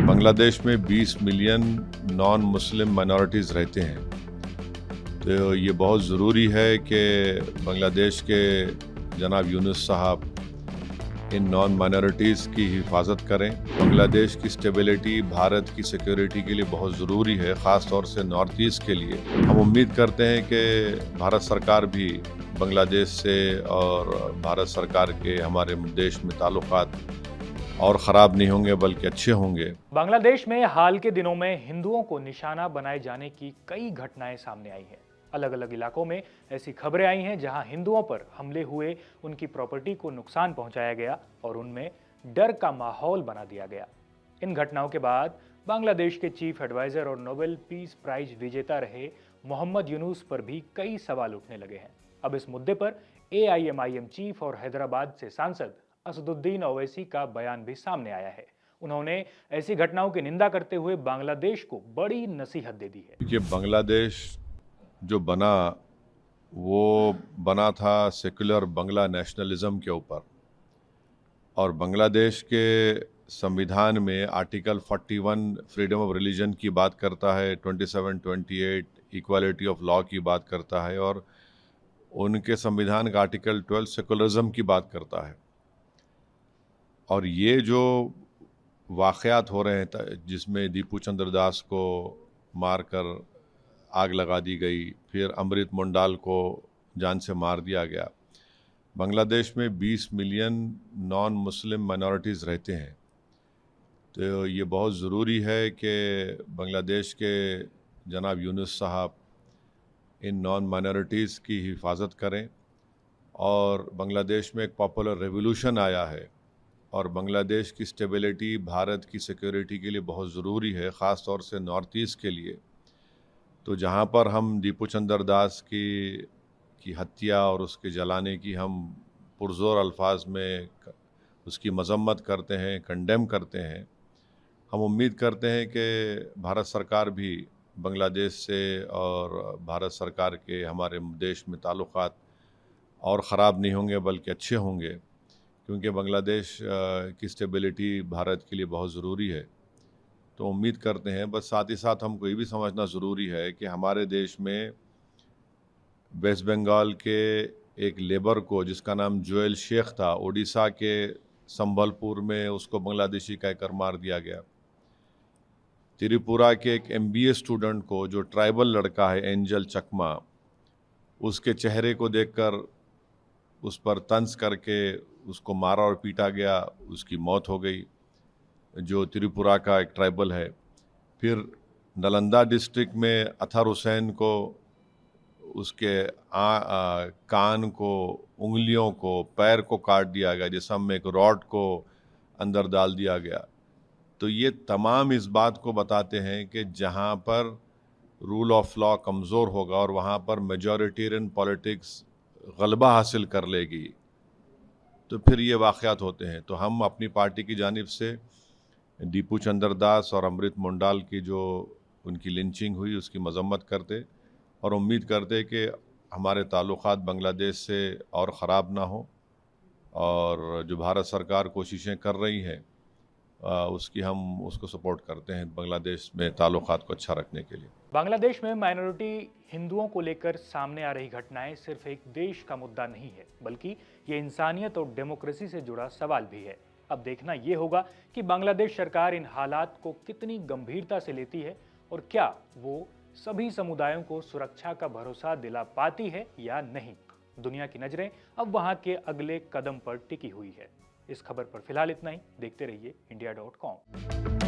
बांग्लादेश में 20 million non Muslim minorities रहते हैं। तो ये बहुत ज़रूरी है कि बांग्लादेश के जनाब यूनुस साहब इन नॉन माइनॉरिटीज़ की हिफाजत करें। बांग्लादेश की स्टेबिलिटी भारत की सिक्योरिटी के लिए बहुत ज़रूरी है, ख़ास तौर से नॉर्थ ईस्ट के लिए। हम उम्मीद करते हैं कि भारत सरकार भी बांग्लादेश से और भारत सरकार के हमारे देश में ताल्लुकात और ख़राब नहीं होंगे बल्कि अच्छे होंगे। बांग्लादेश में हाल के दिनों में हिंदुओं को निशाना बनाए जाने की कई घटनाएं सामने आई हैं। अलग अलग इलाकों में ऐसी खबरें आई हैं जहां हिंदुओं पर हमले हुए, उनकी प्रॉपर्टी को नुकसान पहुंचाया गया और उनमें डर का माहौल बना दिया गया। इन घटनाओं के बाद बांग्लादेश के चीफ एडवाइजर और नोबेल पीस प्राइज विजेता रहे मोहम्मद यूनुस पर भी कई सवाल उठने लगे हैं। अब इस मुद्दे पर AIMIM चीफ और हैदराबाद से सांसद असदुद्दीन ओवैसी का बयान भी सामने आया है। उन्होंने ऐसी घटनाओं की निंदा करते हुए बांग्लादेश को बड़ी नसीहत दे दी है। ये बांग्लादेश जो बना वो बना था सेकुलर बांग्ला नेशनलिज्म के ऊपर, और बांग्लादेश के संविधान में आर्टिकल 41 फ्रीडम ऑफ रिलीजन की बात करता है, 27, 28 इक्वालिटी ऑफ लॉ की बात करता है, और उनके संविधान का आर्टिकल 12 सेकुलरिज्म की बात करता है। और ये जो वाक़यात हो रहे हैं जिसमें दीपू चंद्र दास को मारकर आग लगा दी गई, फिर अमृत मुंडाल को जान से मार दिया गया। बांग्लादेश में 20 मिलियन नॉन मुस्लिम माइनॉरिटीज़ रहते हैं। तो ये बहुत ज़रूरी है कि बांग्लादेश के जनाब यूनुस साहब इन नॉन माइनॉरिटीज़ की हिफाजत करें। और बांग्लादेश में एक पॉपुलर रेवोल्यूशन आया है, और बांग्लादेश की स्टेबिलिटी भारत की सिक्योरिटी के लिए बहुत ज़रूरी है, ख़ास तौर से नॉर्थ ईस्ट के लिए। तो जहाँ पर हम दीपू चंद्र दास की हत्या और उसके जलाने की हम पुरज़ोर अल्फाज में उसकी मज़म्मत करते हैं, कंडेम करते हैं, हम उम्मीद करते हैं कि भारत सरकार भी बांग्लादेश से और भारत सरकार के हमारे देश में ताल्लुकात और ख़राब नहीं होंगे बल्कि अच्छे होंगे, क्योंकि बांग्लादेश की स्टेबिलिटी भारत के लिए बहुत ज़रूरी है। तो उम्मीद करते हैं, बस साथ ही साथ हमको ये भी समझना ज़रूरी है कि हमारे देश में वेस्ट बंगाल के एक लेबर को, जिसका नाम जोएल शेख था, उड़ीसा के संबलपुर में उसको बांग्लादेशी कहकर मार दिया गया। त्रिपुरा के एक MBA स्टूडेंट को, जो ट्राइबल लड़का है एंजल चकमा, उसके चेहरे को देखकर उस पर तंज करके उसको मारा और पीटा गया, उसकी मौत हो गई, जो त्रिपुरा का एक ट्राइबल है। फिर नालंदा डिस्ट्रिक्ट में अतहर हुसैन को उसके कान को, उंगलियों को, पैर को काट दिया गया, जिसम में एक रॉड को अंदर डाल दिया गया। तो ये तमाम इस बात को बताते हैं कि जहाँ पर रूल ऑफ लॉ कमज़ोर होगा और वहाँ पर मेजॉरिटेरियन पॉलिटिक्स गलबा हासिल कर लेगी, तो फिर ये वाक़यात होते हैं। तो हम अपनी पार्टी की जानिब से दीपू चंद्र दास और अमृत मुंडाल की जो उनकी लिंचिंग हुई उसकी मज़म्मत करते, और उम्मीद करते कि हमारे ताल्लुकात बांग्लादेश से और ख़राब ना हो, और जो भारत सरकार कोशिशें कर रही हैं हम उसको सपोर्ट करते हैं बांग्लादेश में ताल्लुकात को अच्छा रखने के लिए। बांग्लादेश में माइनॉरिटी हिंदुओं को लेकर सामने आ रही घटनाएं सिर्फ एक देश का मुद्दा नहीं है, बल्कि ये इंसानियत और डेमोक्रेसी से जुड़ा सवाल भी है। अब देखना यह होगा कि बांग्लादेश सरकार इन हालात को कितनी गंभीरता से लेती है और क्या वो सभी समुदायों को सुरक्षा का भरोसा दिला पाती है या नहीं। दुनिया की नजरें अब वहां के अगले कदम पर टिकी हुई है। इस खबर पर फिलहाल इतना ही। देखते रहिए India.com।